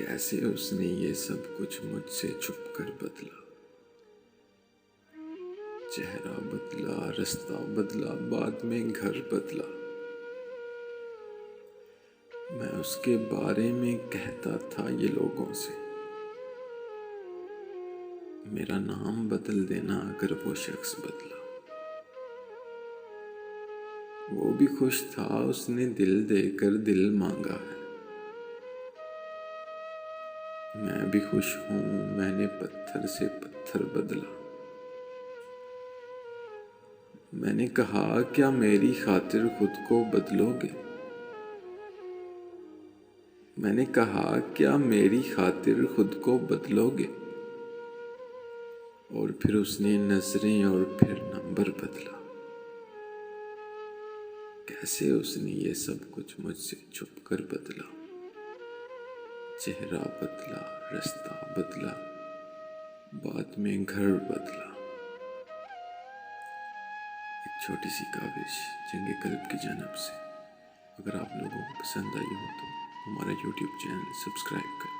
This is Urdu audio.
کیسے اس نے یہ سب کچھ مجھ سے چھپ کر بدلا، چہرہ بدلا، رستہ بدلا، بعد میں گھر بدلا۔ میں اس کے بارے میں کہتا تھا یہ لوگوں سے، میرا نام بدل دینا اگر وہ شخص بدلا۔ وہ بھی خوش تھا، اس نے دل دے کر دل مانگا ہے۔ میں بھی خوش ہوں، میں نے پتھر سے پتھر بدلا۔ میں نے کہا کیا میری خاطر خود کو بدلو گے؟ میں نے کہا کیا میری خاطر خود کو بدلو گے؟ اور پھر اس نے نظریں اور پھر نمبر بدلا۔ کیسے اس نے یہ سب کچھ مجھ سے چھپ کر بدلا، چہرہ بدلا، رستہ بدلا، بعد میں گھر بدلا۔ ایک چھوٹی سی کاوش جنگ قلب کی جانب سے۔ اگر آپ لوگوں کو پسند آئی ہو تو ہمارا YouTube چینل سبسکرائب کریں۔